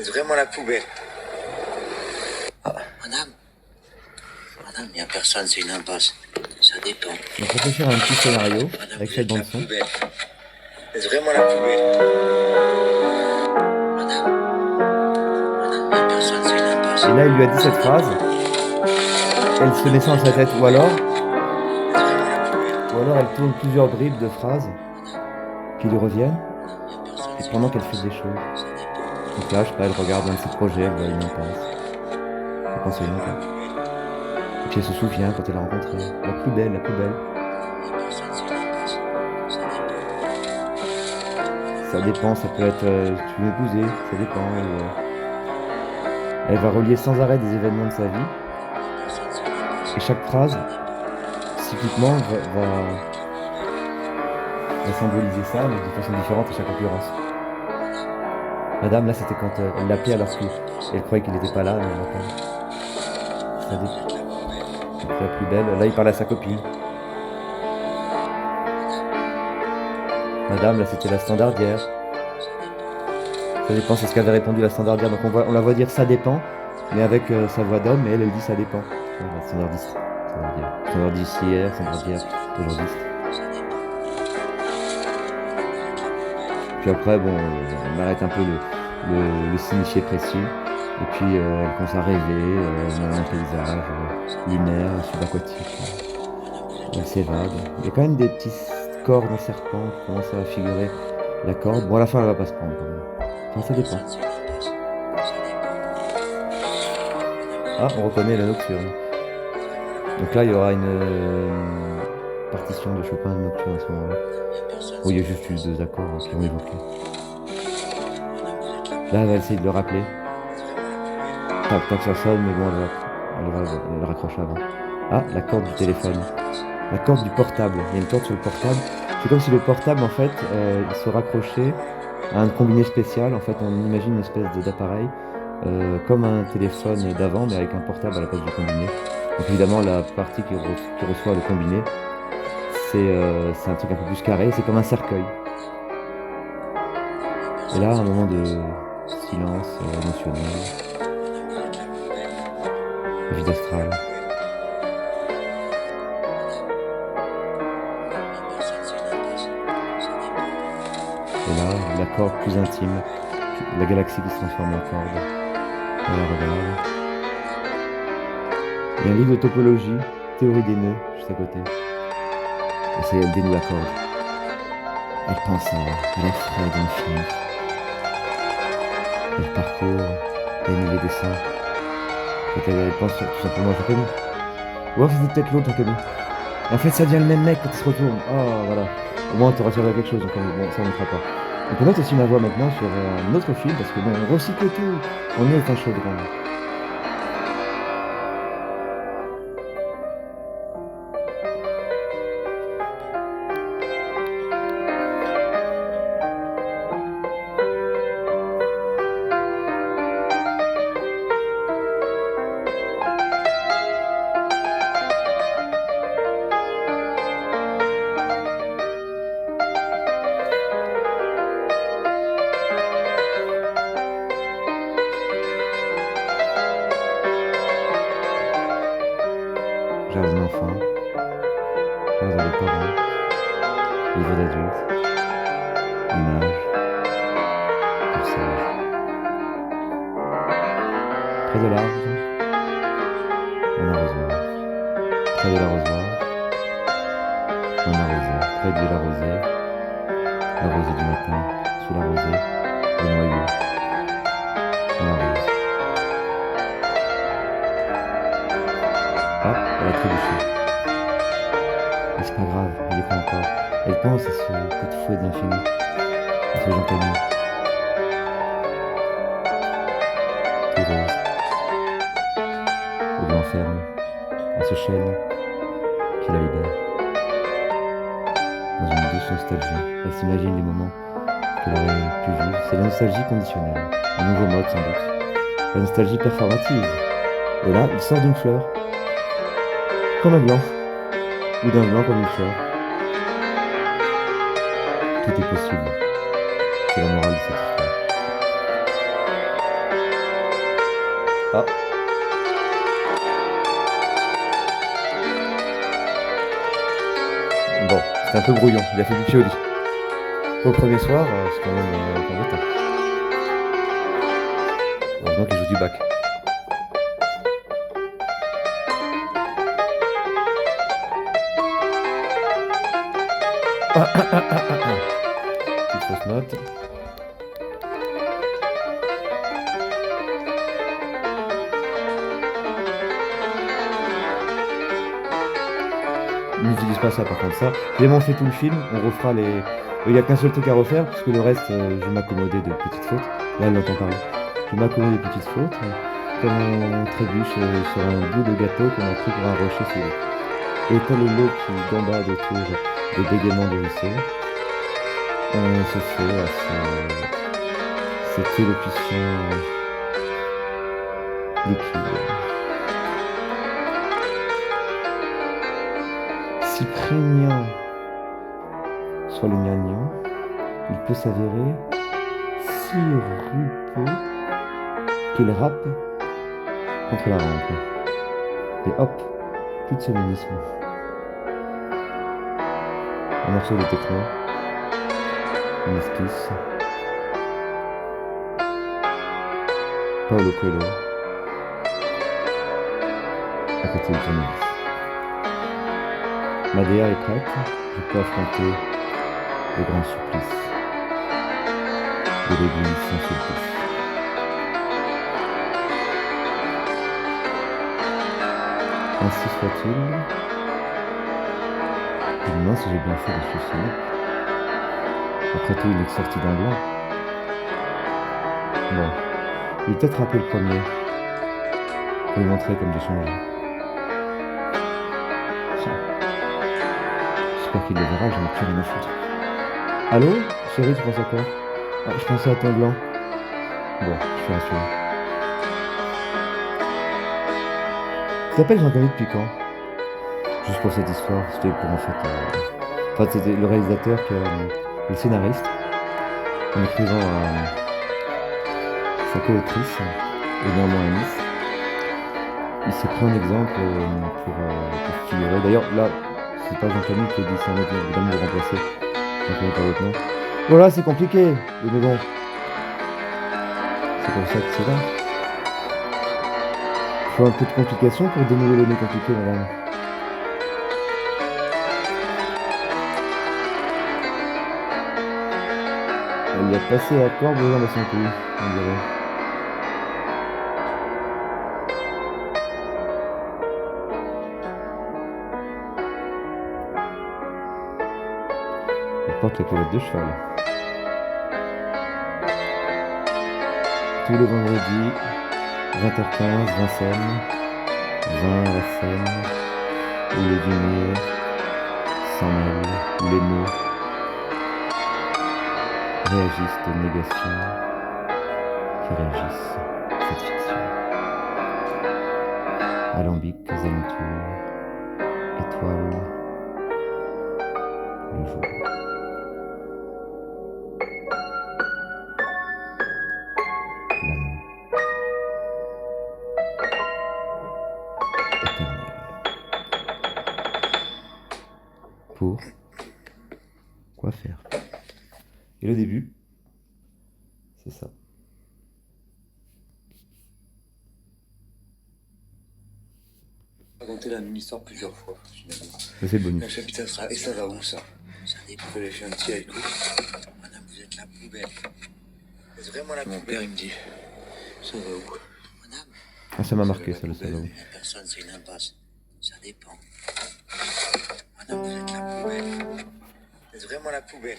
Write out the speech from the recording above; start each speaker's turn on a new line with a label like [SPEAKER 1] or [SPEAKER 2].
[SPEAKER 1] C'est vraiment la poubelle.
[SPEAKER 2] Ah, madame, il n'y a personne, c'est une impasse. Ça dépend.
[SPEAKER 3] Donc réfléchir à un petit scénario avec cette bande son.
[SPEAKER 1] C'est vraiment la poubelle.
[SPEAKER 2] Il n'y a personne, c'est une impasse.
[SPEAKER 3] Et là, il lui a dit cette phrase. Elle se met ça dans sa tête. Ou alors elle tourne plusieurs bribes de phrases qui lui reviennent. Et pendant qu'elle fait des choses. Donc là, je sais pas, elle regarde un de ses projets, elle voit une impasse. Elle pense à une impasse. Et puis elle se souvient quand elle l'a rencontré. La plus belle, la plus belle. Ça dépend, ça peut être tu veux m'épouser, ça dépend. Elle va relier sans arrêt des événements de sa vie. Et chaque phrase, cycliquement, va symboliser ça, mais de façon différente à chaque occurrence. Madame, là, c'était quand elle l'appelait alors qu'elle croyait qu'il n'était pas là, mais elle l'appelle. Ça dépend. Donc la plus belle, là, il parlait à sa copine. Madame, là, c'était la standardière. Ça dépend, c'est ce qu'avait répondu la standardière. Donc on la voit dire ça dépend, mais avec sa voix d'homme, et elle dit ça dépend. La standardiste. Standardissière, standardière, aujourd'hui. Puis après, bon, on arrête un peu le signifié précis. Et puis elle commence à rêver, un paysage lunaire, subaquatique. Elle s'évade. Il y a quand même des petits cordes en serpent qui commencent à figurer la corde. Bon, à la fin, elle va pas se prendre quand même. Enfin, ça dépend. Ah, on reconnaît la nocturne. Donc là, il y aura une partition de Chopin de nocturne à ce moment-là. Où il y a juste eu 2 accords qui ont évoqué. Là, elle va essayer de le rappeler. Tant que ça sonne, mais bon, elle raccroche avant. Ah, la corde du téléphone. La corde du portable. Il y a une corde sur le portable. C'est comme si le portable, en fait, il se raccrochait à un combiné spécial. En fait, on imagine une espèce d'appareil, comme un téléphone d'avant, mais avec un portable à la place du combiné. Donc évidemment, la partie qui reçoit le combiné, c'est un truc un peu plus carré, c'est comme un cercueil. Et là, un moment de silence émotionnel, vide astrale. Et là, la corde plus intime, la galaxie qui se transforme en corde. On la regarde. Il y a un livre de topologie, théorie des nœuds, juste à côté. Et c'est elle dénoue la corde. Elle pense à la Freud infinie. Elle parcourt les milliers de dessins. Elle pense tout simplement à Jacqueline. Ou alors c'était peut-être l'autre Jacqueline. Et en fait, ça devient le même mec quand il se retourne. Oh, voilà. Au moins, tu auras servi à quelque chose, donc bon, ça on ne fera pas. On peut mettre aussi ma voix maintenant sur un autre film, parce que bon, on recycle tout. On est un chaudron. Jazz d'enfant, jazz avec parents, livre d'adultes, images, personnages. Près de l'arbre, un arrosoir. Près de l'arrosoir, un arrosé. Près de l'arrosé, la rosée du matin. Sous la rosée, le noyau. On l'arrose. Ah, elle a trébuché. Mais c'est pas grave, il est pas encore. Elle pense à ce coup de fouet de l'infini, à ce Jean Camus. Tout rose. Au blanc ferme, à ce chêne qui la libère. Dans une douce nostalgie, elle s'imagine les moments qu'elle aurait pu vivre. C'est la nostalgie conditionnelle, un nouveau mode sans doute. La nostalgie performative. Et là, il sort d'une fleur, comme un blanc, ou d'un blanc comme une fleur. Tout est possible. C'est la morale de cette histoire. Ah. Bon, c'est un peu brouillon, il a fait pipi au lit. Au premier soir, c'est quand même embêtant. Heureusement qu'il joue du bac. Petite fausse note. N'utilise pas ça par contre, ça. J'ai vraiment fait tout le film, on refera les... Il n'y a qu'un seul truc à refaire, parce que le reste, je vais m'accommoder de petites fautes. Là, elle l'entend parler. Je vais m'accommoder de petites fautes, comme on trébuche sur un bout de gâteau qu'on a pris pour un rocher sous l'eau. Et tel le lot qui gambade autour des bégaiements de ruisseau, on se fait à cette élocution liquide. Si prégnant soit le gnagnon, il peut s'avérer si rupeux qu'il rappe contre la rampe. Et hop, plus de féminisme. Un morceau de techno, une esquisse. Paulo Coelho, à côté du tournevis. Ma DA est prête, je peux affronter le grand supplice de l'église Saint-Sulpice. Ainsi soit-il. Je me demande si j'ai bien fait de suicider. Après tout, il est sorti d'un blanc. Bon, je vais peut-être rappeler le premier pour lui montrer comme j'ai changé. J'espère qu'il le verra, j'en ai plus rien à foutre. Allô? Chérie, tu penses à quoi? Ah, je pensais à ton blanc. Bon, je suis rassuré. Tu t'appelles Jean-Camille depuis quand? Juste pour cette histoire, c'était pour en fait... Enfin, c'était le réalisateur, le scénariste, en écrivant à sa co-autrice, et néanmoins à Nice. Il s'est pris un exemple pour figurer. D'ailleurs, là, c'est pas Jean-Camille qui a dit, c'est un autre, évidemment, de remplacer Jean-Camille par l'autre nom. Voilà, c'est compliqué, mais bon. C'est pour ça que c'est là. Il faut un peu de complication pour dénouer le nez compliqué, madame. Il a passé la corde aux jambes à son cou, on dirait. Il porte la culotte de cheval. Tous les vendredis, 20h15, Vincennes, 20 à la Seine, où le dîner s'en mêle, où les mots réagissent aux négations qui réagissent à cette fiction. Alambics, alentours, étoiles, le jour. L'amour éternel. Pour quoi faire? Et le début, c'est ça.
[SPEAKER 1] Raconter la même histoire plusieurs fois, finalement.
[SPEAKER 3] Mais c'est le bonus.
[SPEAKER 1] Le chapitre sera... Et ça va où, ça?
[SPEAKER 2] Ça dépend.
[SPEAKER 1] Je vais faire un petit écho.
[SPEAKER 2] Madame, vous êtes la poubelle.
[SPEAKER 1] C'est vraiment la
[SPEAKER 2] Mon
[SPEAKER 1] poubelle.
[SPEAKER 2] père, il me dit,
[SPEAKER 1] Ça va où?
[SPEAKER 2] madame,
[SPEAKER 3] Ah, ça m'a marqué, ça, le salaud.
[SPEAKER 2] personne, c'est une impasse. Ça dépend. Madame, vous êtes la poubelle.
[SPEAKER 1] C'est vraiment la poubelle.